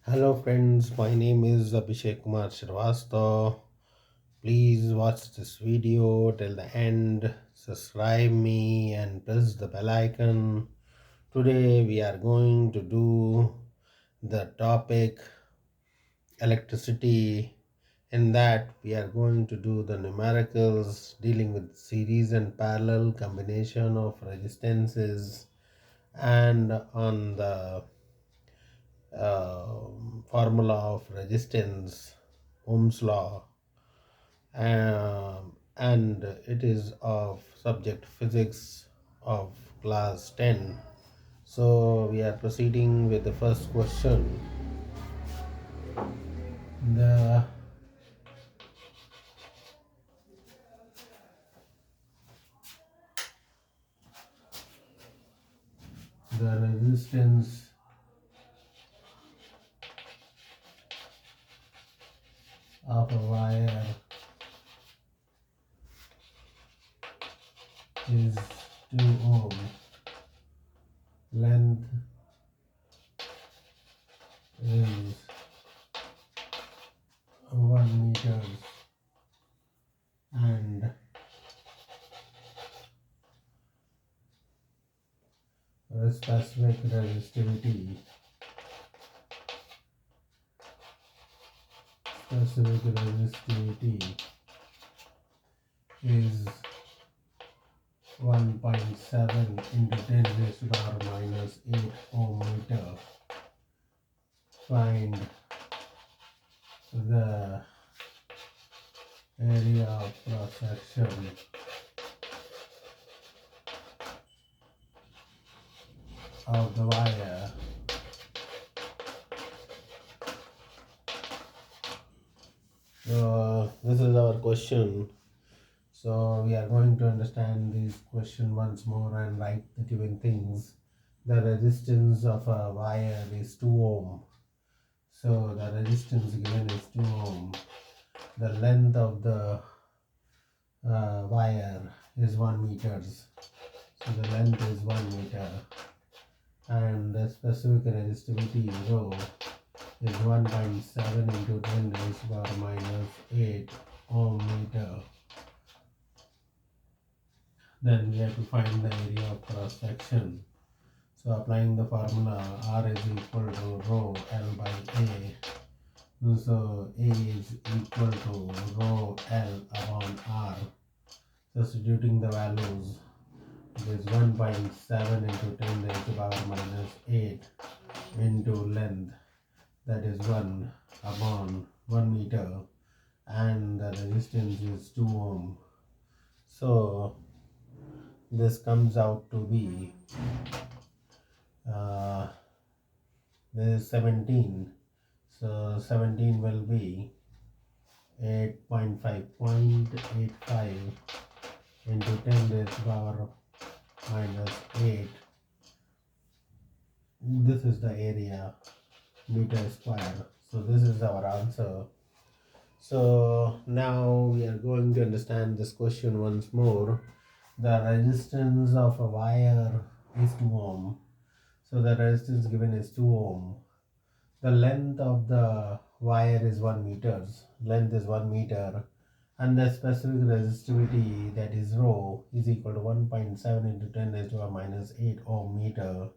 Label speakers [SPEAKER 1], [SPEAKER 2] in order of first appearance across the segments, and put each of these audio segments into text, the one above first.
[SPEAKER 1] Hello friends, my name is Abhishek Srivastava. Please watch this video till the end, subscribe me and press the bell icon. Today we are going to do the topic electricity. In that we are going to do the numericals dealing with series and parallel combination of resistances and on the formula of resistance, Ohm's law, and it is of subject physics of class 10. So we are proceeding with the first question. The resistance of a wire is 2 ohm. Length is 1 meter and specific resistivity is 1.7 into 10 raised to the power minus 8 ohm meter. Find the area of cross section of the wire. So this is our question. So we are going to understand this question once more and write the given things. The resistance of a wire is 2 ohm. So the resistance given is 2 ohm. The length of the wire is 1 meters. So the length is 1 meter. And the specific resistivity rho is 1.7 into 10 raised to the power minus 8 ohm meter. Then we have to find the area of cross section. So applying the formula, R is equal to rho L by A. So A is equal to rho L upon R. Substituting the values, it is 1.7 into 10 raised to the power minus 8 into length, that is 1 upon 1 meter, and the resistance is 2 ohm. So this comes out to be this is 17. So 17 will be 8.5 into 10 raised to the power minus 8. This is the area, meter square. So this is our answer. So now we are going to understand this question once more. The resistance of a wire is 2 ohm. So the resistance given is 2 ohm. The length of the wire is 1 meters. Length is 1 meter. And the specific resistivity, that is rho, is equal to 1.7 into 10 raised to the minus 8 ohm meter.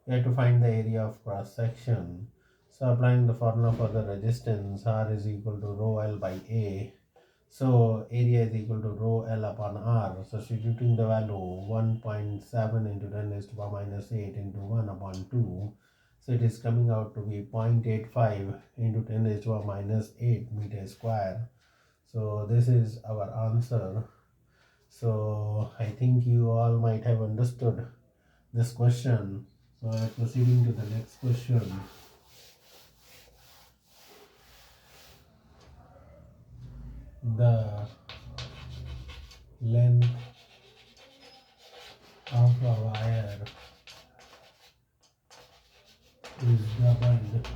[SPEAKER 1] We have to find the area of cross section. So applying the formula for the resistance, R is equal to rho L by A. So area is equal to rho L upon R. Substituting the value 1.7 into 10 raised to the power minus 8 into 1 upon 2. So it is coming out to be 0.85 into 10 raised to the power minus 8 meter square. So this is our answer. So I think you all might have understood this question. So proceeding to the next question. The length of a wire is doubled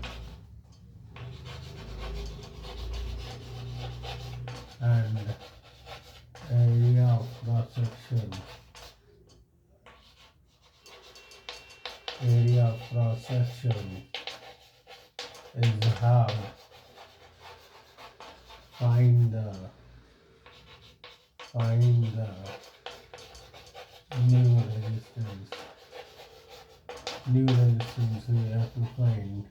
[SPEAKER 1] and area of cross section is halved. Find the new resistance. New resistance we have to find.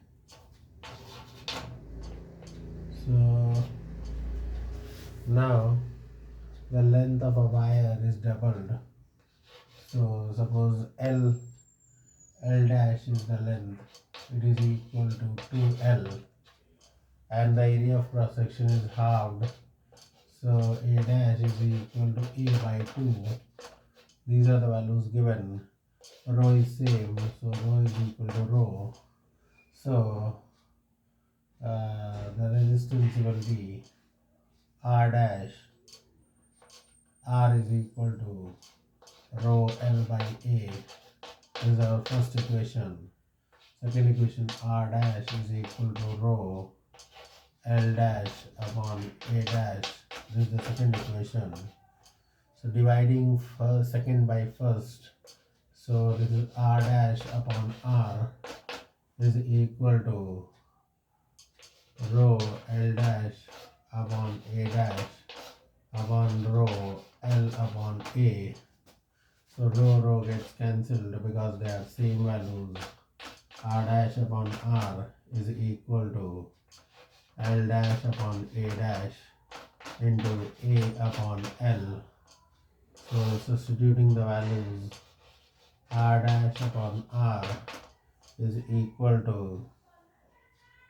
[SPEAKER 1] So now the length of a wire is doubled. So suppose L dash is the length. It is equal to 2L, and the area of cross section is halved. So A dash is equal to A by 2. These are the values given. Rho is same, so rho is equal to rho. So the resistance will be R dash. R is equal to rho L by A. This is our first equation. Second equation, R dash is equal to rho L dash upon A dash. This is the second equation. So dividing second by first. So this is R dash upon R is equal to rho L dash upon A dash upon rho L upon A. So rho gets cancelled because they are same values. R dash upon R is equal to L dash upon A dash into A upon L. So substituting the values, R dash upon R is equal to,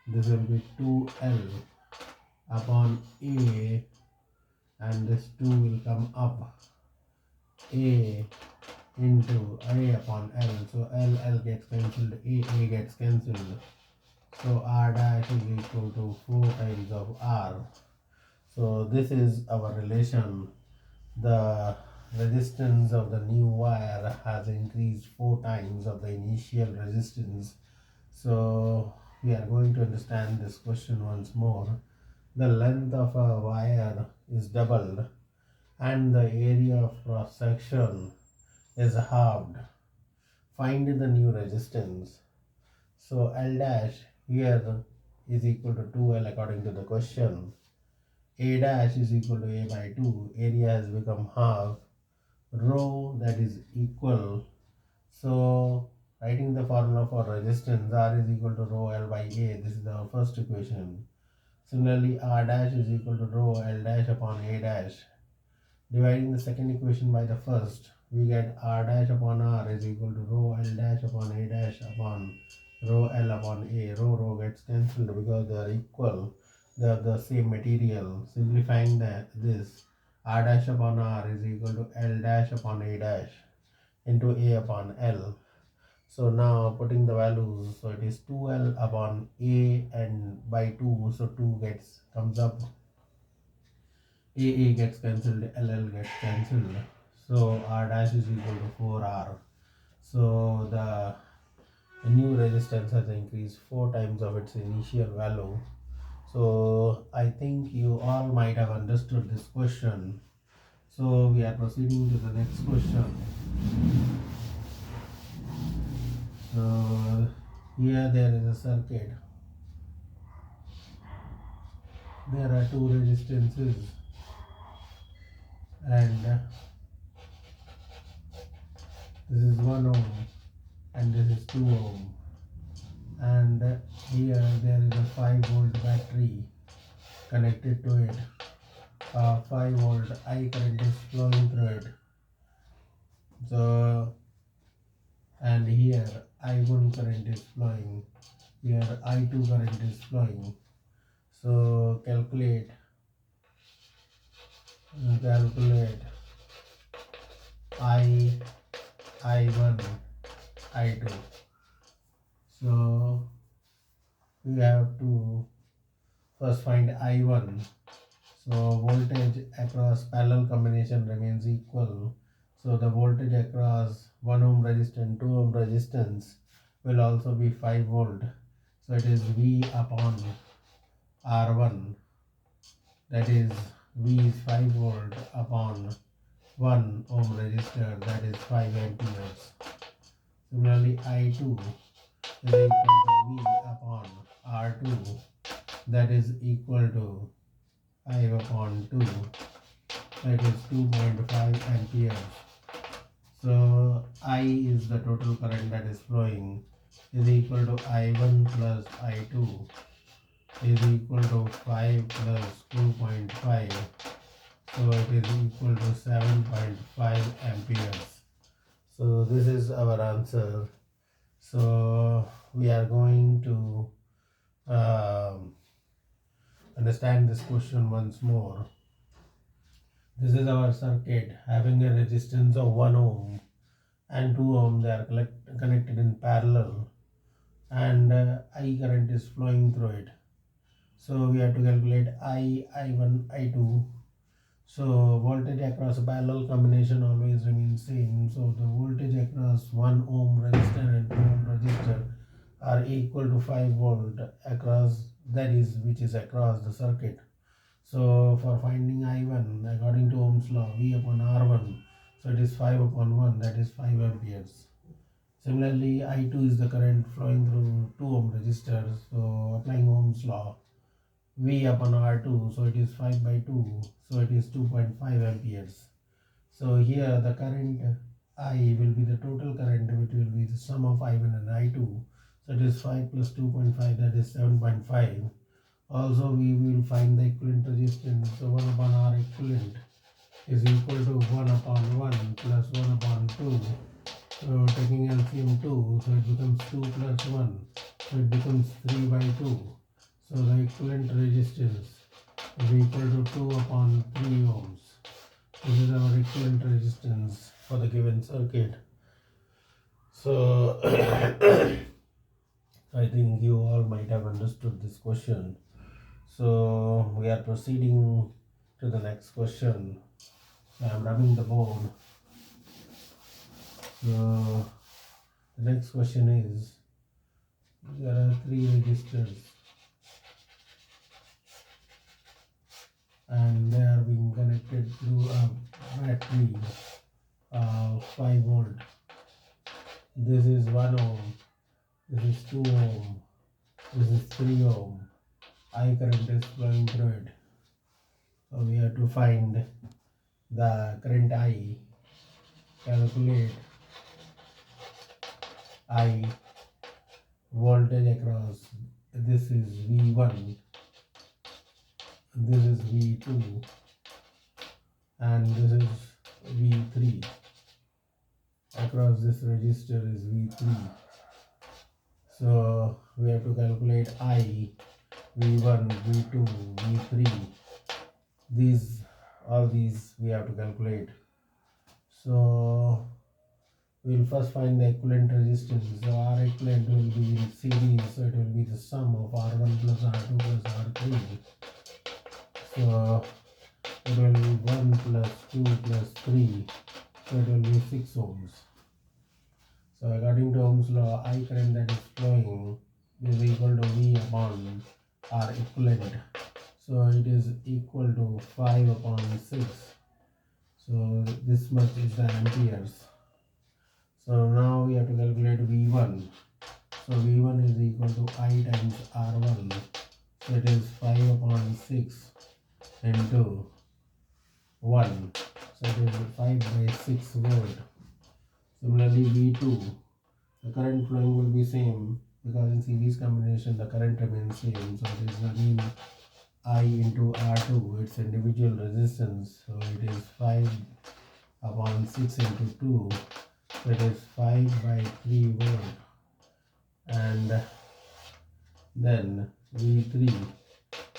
[SPEAKER 1] this will be 2L upon A, and this 2 will come up, A into A upon L. So L gets cancelled, A gets cancelled. So R dash is equal to 4 times of R. So this is our relation. The resistance of the new wire has increased 4 times of the initial resistance. So we are going to understand this question once more. The length of a wire is doubled and the area of cross section is halved. Find the new resistance. So L dash here is equal to 2L according to the question. A dash is equal to A by 2. Area has become half. Rho, that is equal. So writing the formula for resistance, R is equal to rho L by A. This is our first equation. Similarly, R dash is equal to rho L dash upon A dash. Dividing the second equation by the first, we get R dash upon R is equal to rho L dash upon A dash upon rho L upon A. Rho gets cancelled because they are equal. They are the same material. Simplifying this, R dash upon R is equal to L dash upon A dash into A upon L. So now putting the values, so it is 2L upon A and by 2, so 2 comes up. A gets cancelled, LL gets cancelled. So R dash is equal to 4R. So the new resistance has increased 4 times of its initial value. So I think you all might have understood this question. So we are proceeding to the next question. So here there is a circuit. There are 2 resistances and this is 1 ohm and this is 2 ohm, and here there is a 5-volt battery connected to it. 5-volt I current is flowing through it. So and here I1 current is flowing, here I2 current is flowing. So calculate I1 I2. So we have to first find I1. So voltage across parallel combination remains equal. So the voltage across 1 ohm resistance, 2 ohm resistance will also be 5 volt. So it is V upon R1, that is V is 5 volt upon 1 ohm resistor, that is 5 amperes. Similarly I2 is equal to V upon R2, that is equal to 5 upon 2, that is 2.5 amperes. So I is the total current that is flowing, is equal to I1 plus I2 is equal to 5 plus 2.5. So it is equal to 7.5 amperes. So this is our answer. So we are going to understand this question once more. This is our circuit having a resistance of 1 ohm and 2 ohm. They are connected in parallel, and I current is flowing through it. So we have to calculate I1, I2. So voltage across a parallel combination always remains same. So the voltage across 1 ohm resistor and 2 ohm resistor are equal to 5 volt across, that is, which is across the circuit. So for finding I1 according to Ohm's law, V upon R1, so it is 5 upon 1, that is 5 amperes. Similarly, I2 is the current flowing through 2 ohm resistors. So applying Ohm's law, V upon R2, so it is 5 by 2, so it is 2.5 amperes. So here the current I will be the total current, which will be the sum of I1 and I2. So it is 5 plus 2.5, that is 7.5. Also we will find the equivalent resistance. So 1 upon R equivalent is equal to 1 upon 1 plus 1 upon 2. So taking LCM 2, so it becomes 2 plus 1, so it becomes 3 by 2. So the equivalent resistance is equal to 2 upon 3 ohms. This is our equivalent resistance for the given circuit. So I think you all might have understood this question. So we are proceeding to the next question. So I am rubbing the board. So the next question is, there are 3 resistors and they are being connected through a battery 5 volt. This is 1 ohm, this is 2 ohm, this is 3 ohm. I current is flowing through it. So we have to find the current I, calculate I, voltage across, this is V1, this is V2, and this is V3. Across this resistor is V3. So we have to calculate I, V1, V2, V3. All these we have to calculate. So we'll first find the equivalent resistance. So R equivalent will be in series, so it will be the sum of R1 plus R2 plus R3. So it will be 1 plus 2 plus 3, so it will be 6 ohms. So according to Ohm's law, I current that is flowing is equal to V upon R equivalent. So it is equal to 5 upon 6. So this much is the amperes. So now we have to calculate V1. So V1 is equal to I times R1. So it is 5 upon 6 into 1. So it is 5 by 6 volt. Similarly V2, the current flowing will be same because in series combination the current remains same. So it is again I into R2, its individual resistance. So it is 5 upon 6 into 2. So it is 5 by 3 volt. And then V3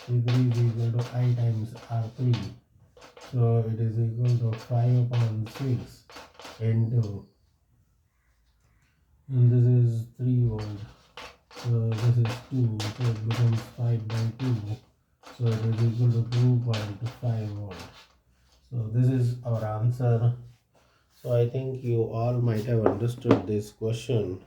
[SPEAKER 1] is equal to I times R3. So it is equal to 5 upon 6 into, and this is 3 volt. So this is 2, so it becomes 5 by 2. So it is equal to 2.5 volt. So this is our answer. So I think you all might have understood this question.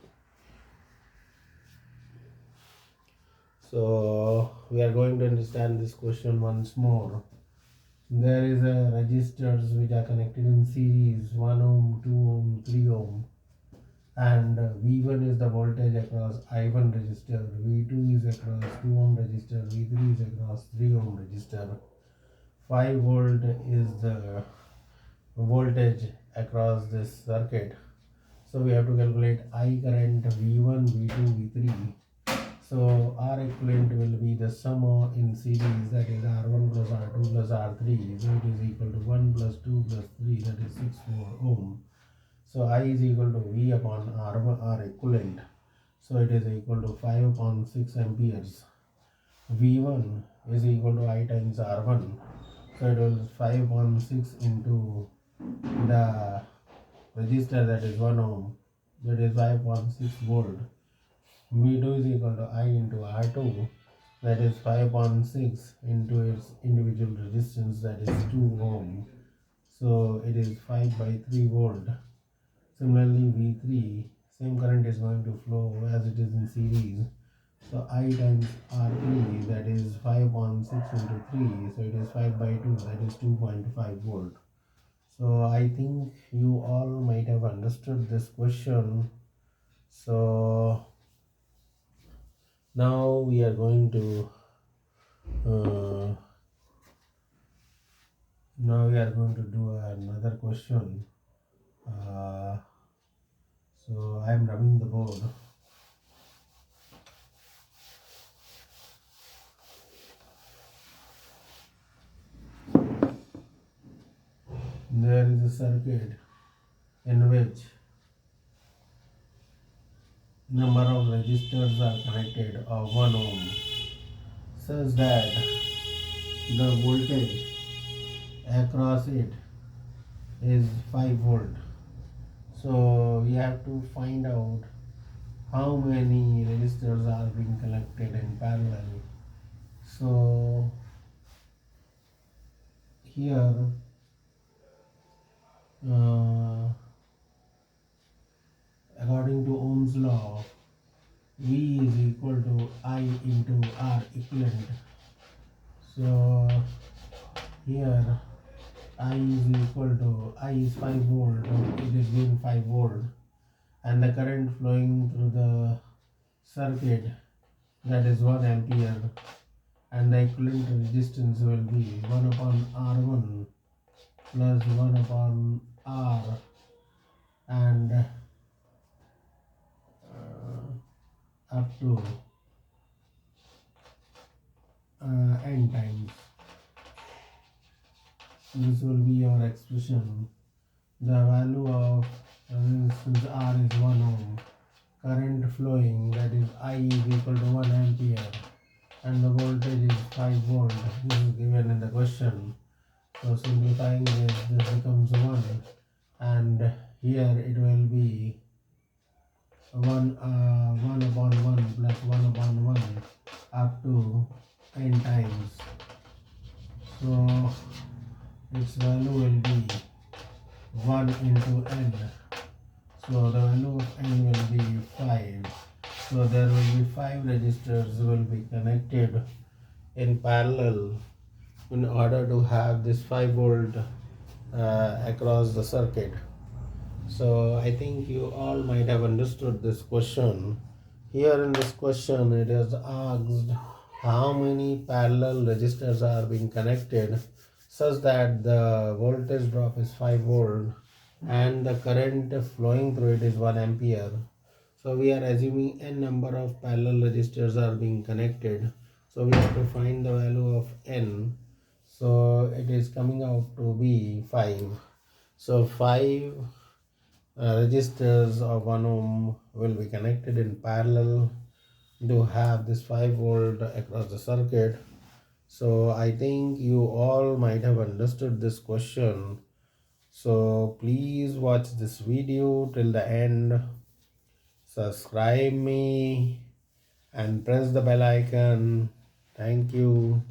[SPEAKER 1] So we are going to understand this question once more. There is a resistors which are connected in series, 1 ohm, 2 ohm, 3 ohm, and V1 is the voltage across I1 resistor, V2 is across 2 ohm resistor, V3 is across 3 ohm resistor. 5 volt is the voltage across this circuit. So we have to calculate I current V1, V2, V3. So R equivalent will be the sum in series, that is R1 plus R2 plus R3. So it is equal to 1 plus 2 plus 3, that is 6 ohm. So I is equal to V upon R equivalent. So it is equal to 5 upon 6 amperes. V1 is equal to I times R1. So it will 5 upon 6 into the resistor, that is 1 ohm, that is 5.6 volt. V2 is equal to I into R2, that is 5.6 into its individual resistance, that is 2 ohm. So it is 5 by 3 volt. Similarly, V3, same current is going to flow as it is in series. So I times R3, that is 5.6 into 3, so it is 5 by 2, that is 2.5 volt. So I think you all might have understood this question. So now we are going to uh, do another question. So I am rubbing the board. There is a circuit in which number of resistors are connected of 1 ohm, such that the voltage across it is 5 volt. So we have to find out how many resistors are being connected in parallel. So here according to Ohm's law, V is equal to I into R equivalent. So here I is equal to, I is 5 volt, it is given 5 volt, and the current flowing through the circuit, that is 1 ampere, and the equivalent resistance will be 1 upon R1 plus 1 upon R, and up to n times. This will be your expression. The value of resistance R is 1 ohm. Current flowing, that is I is equal to 1 ampere, and the voltage is 5 volt. This is given in the question. So simplifying this becomes 1, and here it will be 1 upon 1 plus 1 upon 1 up to n times. So its value will be 1 into n. So the value of n will be 5. So there will be 5 resistors will be connected in parallel in order to have this 5 volt across the circuit. So I think you all might have understood this question. Here in this question it is asked how many parallel resistors are being connected such that the voltage drop is 5 volt and the current flowing through it is 1 ampere. So we are assuming n number of parallel resistors are being connected. So we have to find the value of n. So it is coming out to be 5. So 5 resistors of 1 ohm will be connected in parallel to have this 5 volt across the circuit. So I think you all might have understood this question. So please watch this video till the end, subscribe me and press the bell icon. Thank you.